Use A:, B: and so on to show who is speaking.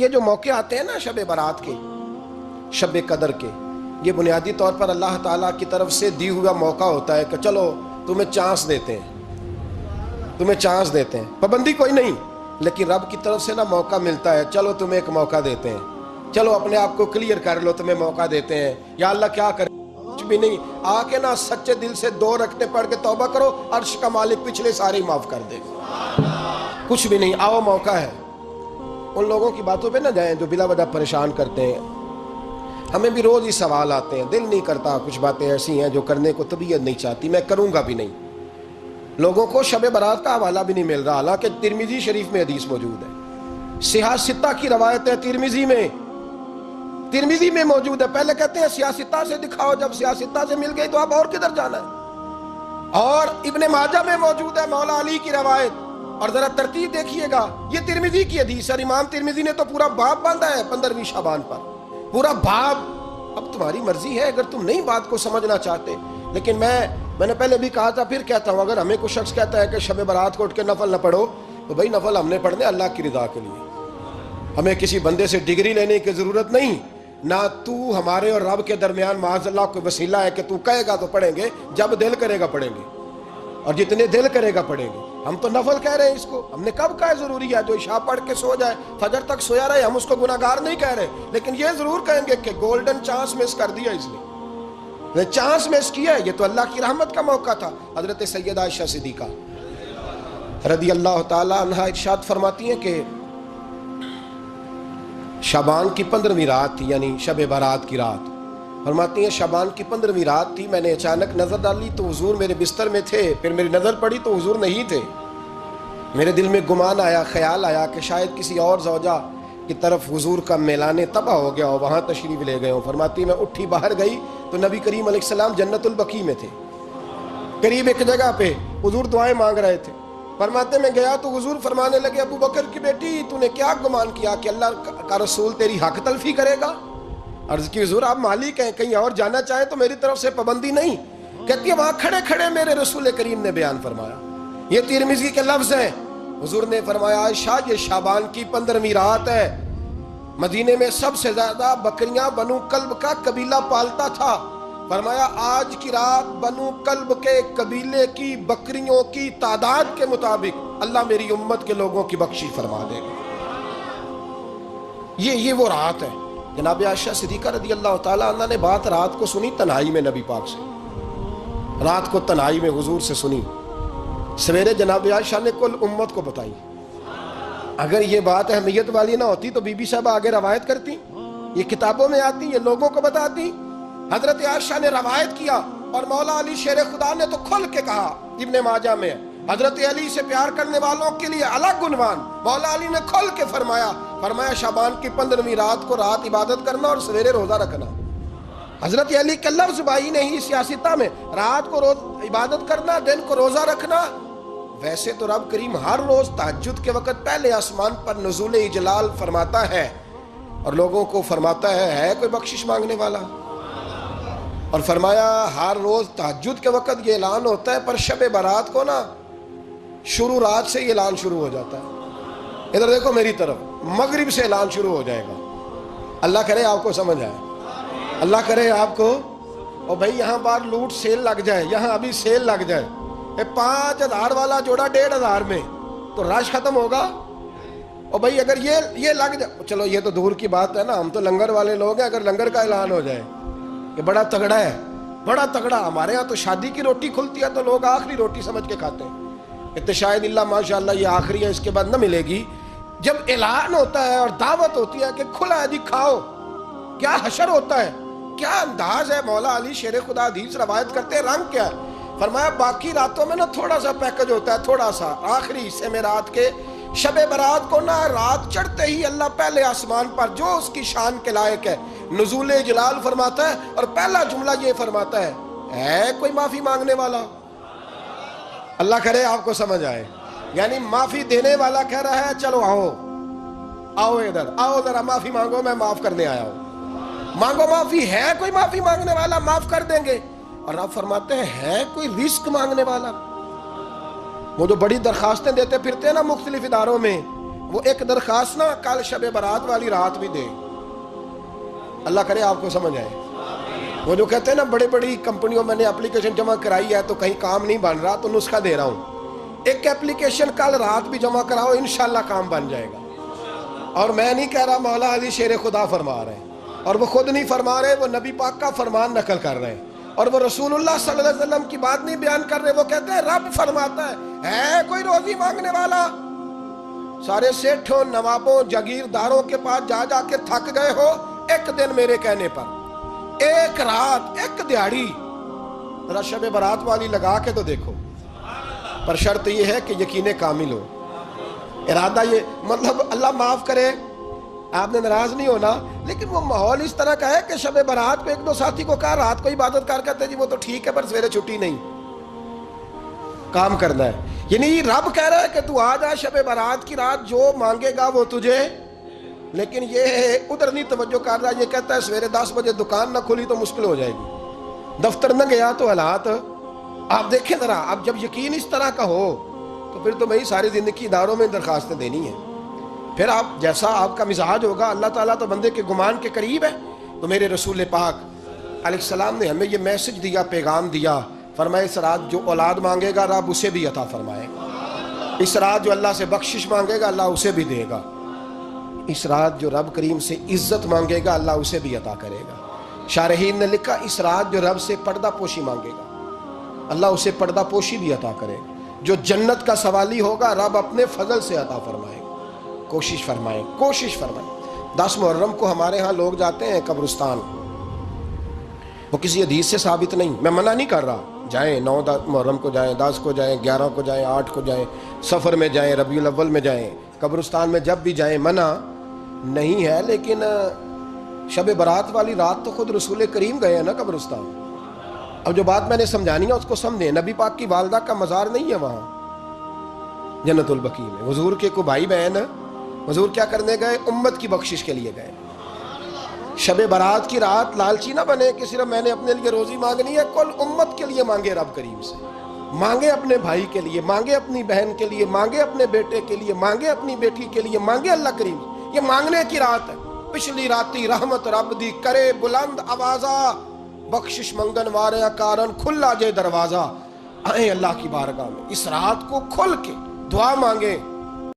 A: یہ جو موقع آتے ہیں نا شب برات کے، شب قدر کے، یہ بنیادی طور پر اللہ تعالیٰ کی طرف سے دی ہوا موقع ہوتا ہے کہ چلو تمہیں چانس دیتے ہیں، تمہیں چانس دیتے ہیں، پابندی کوئی نہیں، لیکن رب کی طرف سے نا موقع ملتا ہے، چلو تمہیں ایک موقع دیتے ہیں، چلو اپنے آپ کو کلیئر کر لو، تمہیں موقع دیتے ہیں۔ یا اللہ کیا کرے، کچھ بھی نہیں، آ کے نا سچے دل سے 2 رکعتیں پڑھ کے توبہ کرو، عرش کا مالک پچھلے سارے ہی معاف کر دے گا۔ کچھ بھی نہیں، آؤ موقع ہے۔ ان لوگوں کی باتوں پہ نہ جائیں جو بلا وجہ پریشان کرتے ہیں۔ ہمیں بھی روز ہی سوال آتے ہیں، دل نہیں کرتا، کچھ باتیں ایسی ہیں جو کرنے کو طبیعت نہیں چاہتی، میں کروں گا بھی نہیں۔ لوگوں کو شب برات کا حوالہ بھی نہیں مل رہا، حالانکہ ترمذی شریف میں حدیث موجود ہے، صحاح ستہ کی روایت ہے، ترمذی میں موجود ہے۔ پہلے کہتے ہیں صحاح ستہ سے دکھاؤ، جب صحاح ستہ سے مل گئی تو اب اور کدھر جانا ہے؟ اور ابن ماجہ میں موجود ہے مولا علی کی روایت، اور ذرا ترتیب دیکھیے گا، یہ ترمذی کی حدیث ہے، امام ترمذی نے تو پورا باب باندھا ہے 15ویں شعبان پر، پورا باب۔ اب تمہاری مرضی ہے اگر تم نہیں بات کو سمجھنا چاہتے، لیکن میں نے پہلے بھی کہا تھا، پھر کہتا ہوں، اگر ہمیں کوئی شخص کہتا ہے کہ شب برات کو اٹھ کے نفل نہ پڑھو، تو بھائی نفل ہم نے پڑھنے اللہ کی رضا کے لیے، ہمیں کسی بندے سے ڈگری لینے کی ضرورت نہیں، نہ تو ہمارے اور رب کے درمیان معاذ اللہ کوئی وسیلہ ہے کہ تو کہے گا تو پڑھیں گے، جب دل کرے گا پڑھیں گے، اور جتنے دل کرے گا پڑھیں گے۔ ہم تو نفل کہہ رہے ہیں اس کو، ہم نے کب کہا ضروری ہے جو عشاء پڑھ کے سو جائے فجر تک سویا رہے، ہم اس کو گناہگار نہیں کہہ رہے، لیکن یہ ضرور کہیں گے کہ گولڈن چانس مس کر دیا اس نے چانس مس کیا ہے، یہ تو اللہ کی رحمت کا موقع تھا۔ حضرت سیدہ عائشہ صدیقہ رضی اللہ تعالی عنہا ارشاد فرماتی ہیں کہ شعبان کی 15ویں رات تھی، یعنی شب برات کی رات، فرماتی ہیں شعبان کی 15ویں رات تھی، میں نے اچانک نظر ڈالی تو حضور میرے بستر میں تھے، پھر میری نظر پڑی تو حضور نہیں تھے، میرے دل میں گمان آیا، خیال آیا کہ شاید کسی اور زوجہ کی طرف حضور کا میلان طبع ہو گیا ہو، وہاں تشریف لے گئے ہوں۔ فرماتی میں اٹھی باہر گئی تو نبی کریم علیہ السلام جنت البقیع میں تھے، قریب ایک جگہ پہ حضور دعائیں مانگ رہے تھے۔ فرماتے میں گیا تو حضور فرمانے لگے، ابو بکر کی بیٹی تو نے کیا گمان کیا کہ اللہ کا رسول تیری حق تلفی کرے گا؟ عرض کی حضور آپ مالک ہیں، کہیں اور جانا چاہیں تو میری طرف سے پابندی نہیں۔ کہتی ہے وہاں کھڑے کھڑے میرے رسول کریم نے بیان فرمایا، یہ ترمذی کے لفظ ہیں، حضور نے فرمایا عائشہ یہ شعبان کی 15ویں رات ہے، مدینے میں سب سے زیادہ بکریاں بنو کلب کا قبیلہ پالتا تھا، فرمایا آج کی رات بنو کلب کے قبیلے کی بکریوں کی تعداد کے مطابق اللہ میری امت کے لوگوں کی بخشش فرما دے گا۔ یہ وہ رات ہے۔ جناب عائشہ صدیقہ رضی اللہ تعالیٰ عنہ نے بات رات کو سنی تنہائی میں، نبی پاک سے رات کو تنہائی میں حضور سے سنی، سویرے جناب عائشہ نے کل امت کو بتائی۔ اگر یہ بات اہمیت والی نہ ہوتی تو بی بی صاحبہ آگے روایت کرتی، یہ کتابوں میں آتی، یہ لوگوں کو بتاتی۔ حضرت عائشہ نے روایت کیا اور مولا علی شیر خدا نے تو کھل کے کہا، ابن ماجہ میں حضرت علی سے پیار کرنے والوں کے لیے الگ عنوان، مولا علی نے کھل کے فرمایا شعبان کی 15ویں رات کو رات عبادت کرنا اور سویرے روزہ رکھنا۔ حضرت علی کا لفظ بائی نہیں سیاستہ میں، رات کو روز عبادت کرنا، دن کو روزہ رکھنا۔ ویسے تو رب کریم ہر روز تہجد کے وقت پہلے آسمان پر نزول اجلال فرماتا ہے اور لوگوں کو فرماتا ہے کوئی بخشش مانگنے والا؟ اور فرمایا ہر روز تہجد کے وقت یہ اعلان ہوتا ہے، پر شب برات کو نا شروع رات سے یہ اعلان شروع ہو جاتا ہے۔ ادھر دیکھو میری طرف، مغرب سے اعلان شروع ہو جائے گا۔ اللہ کرے آپ کو سمجھ آئے، اللہ کرے آپ کو۔ اور بھائی یہاں بار لوٹ سیل لگ جائے، یہاں ابھی سیل لگ جائے، 5000 والا جوڑا 1500 میں، تو رش ختم ہوگا۔ اور بھائی اگر یہ لگ جائے، چلو یہ تو دور کی بات ہے نا، ہم تو لنگر والے لوگ ہیں، اگر لنگر کا اعلان ہو جائے کہ بڑا تگڑا ہے، بڑا تگڑا، ہمارے ہاں تو شادی کی روٹی کھلتی ہے تو لوگ آخری روٹی سمجھ کے کھاتے ہیں، کہ شاید اللہ ماشاءاللہ یہ آخری ہے، اس کے بعد نہ ملے گی۔ جب اعلان ہوتا ہے اور دعوت ہوتی ہے کہ کھلا ہے جی کھاؤ، کیا حشر ہوتا ہے، کیا انداز ہے۔ مولا علی شیر خدا حدیث روایت کرتے ہیں، رنگ کیا ہے؟ فرمایا باقی راتوں میں نا تھوڑا سا پیکج ہوتا ہے، تھوڑا سا، آخری حصے میں رات کے شب برات کو نا رات چڑھتے ہی اللہ پہلے آسمان پر جو اس کی شان کے لائق ہے نزول جلال فرماتا ہے، اور پہلا جملہ یہ فرماتا ہے کوئی معافی مانگنے والا؟ اللہ کرے آپ کو سمجھ آئے، یعنی معافی دینے والا کہہ رہا ہے چلو آؤ ادھر آؤ، ذرا معافی مانگو، میں معاف کرنے آیا ہوں، مانگو معافی۔ ہے کوئی معافی مانگنے والا؟ معاف کر دیں گے۔ اور آپ فرماتے ہیں ہے کوئی رزق مانگنے والا؟ وہ جو بڑی درخواستیں دیتے پھرتے ہیں نا مختلف اداروں میں، وہ ایک درخواست نہ کل شب برات والی رات بھی دے. اللہ کرے آپ کو سمجھ آئے. وہ جو کہتے ہیں نا بڑے بڑی کمپنیوں میں نے اپلیکیشن جمع کرائی ہے تو کہیں کام نہیں بن رہا، تو نسخہ دے رہا ہوں، ایک اپلیکیشن کل رات بھی جمع کراؤ، انشاءاللہ کام بن جائے گا. اور میں نہیں کہہ رہا، مولا علی شیر خدا فرما رہے ہیں، اور وہ خود نہیں فرما رہے، وہ نبی پاک کا فرمان نقل کر رہے ہیں، اور وہ رسول اللہ صلی اللہ علیہ وسلم کی بات نہیں بیان کر رہے. وہ کہتے ہیں رب فرماتا ہے کوئی روزی مانگنے والا؟ سارے سیٹھوں، نوابوں، جاگیرداروں کے پاس جا جا کے تھک گئے ہو، ایک دن میرے کہنے پر، ایک رات، ایک دیہڑی ذرا شب برات والی لگا کے تو دیکھو. پر شرط یہ ہے کہ یقین کامل ہو. ارادہ یہ مطلب اللہ معاف کرے، آپ نے ناراض نہیں ہونا، لیکن وہ ماحول اس طرح کا ہے کہ شب برات پہ ایک دو ساتھی کو کہا رات کو عبادت کر کہتے جی وہ تو ٹھیک ہے پر سویرے چھٹی نہیں، کام کرنا ہے. یعنی رب کہہ رہا ہے کہ تو آ جا شب برات کی رات، جو مانگے گا وہ تجھے. لیکن یہ ادھر نہیں توجہ کر رہا، یہ کہتا ہے سویرے 10 بجے دکان نہ کھلی تو مشکل ہو جائے گی، دفتر نہ گیا تو حالات. آپ دیکھیں ذرا، اب جب یقین اس طرح کا ہو تو پھر تو میں ساری زندگی اداروں میں درخواستیں دینی ہیں. پھر آپ جیسا آپ کا مزاج ہوگا، اللہ تعالیٰ تو بندے کے گمان کے قریب ہے. تو میرے رسول پاک علیہ السلام نے ہمیں یہ میسج دیا، پیغام دیا، فرمائے اس رات جو اولاد مانگے گا رب اسے بھی عطا فرمائے گا. اس رات جو اللہ سے بخشش مانگے گا اللہ اسے بھی دے گا. اس رات جو رب کریم سے عزت مانگے گا اللہ اسے بھی عطا کرے گا. شارحین نے لکھا اس رات جو رب سے پردہ پوشی مانگے گا اللہ اسے پردہ پوشی بھی عطا کرے گا. جو جنت کا سوالی ہوگا رب اپنے فضل سے عطا فرمائے گا. کوشش فرمائیں، کوشش فرمائیں. 10 محرم کو ہمارے ہاں لوگ جاتے ہیں قبرستان، وہ کسی حدیث سے ثابت نہیں، میں منع نہیں کر رہا، جائیں 9 محرم کو جائیں، 10 کو جائیں، 11 کو جائیں، 8 کو جائیں، سفر میں جائیں، ربیع الاول میں جائیں، قبرستان میں جب بھی جائیں، منع نہیں ہے. لیکن شب برات والی رات تو خود رسول کریم گئے ہیں نا قبرستان. اب جو بات میں نے سمجھانی ہے اس کو سمجھیں. نبی پاک کی والدہ کا مزار نہیں ہے وہاں جنت البقیع میں. حضور کے کو بھائی بہن، حضور کیا کرنے گئے؟ امت کی بخشش کے لیے گئے. شب برات کی رات لالچی نہ بنے کہ صرف میں نے اپنے لیے روزی مانگنی ہے، کل امت کے لیے مانگے رب کریم سے. مانگے اپنے بھائی کے لیے، مانگے اپنی بہن کے لیے، مانگے اپنے بیٹے کے لیے، مانگے اپنی بیٹی کے لیے، مانگے اللہ کریم. یہ مانگنے کی رات ہے. پچھلی راتی رحمت رب دی کرے بلند آوازہ، بخشش منگن واریاں کارن کھلا جے دروازہ. آئیں اللہ کی بارگاہ میں اس رات کو کھل کے دعا مانگیں.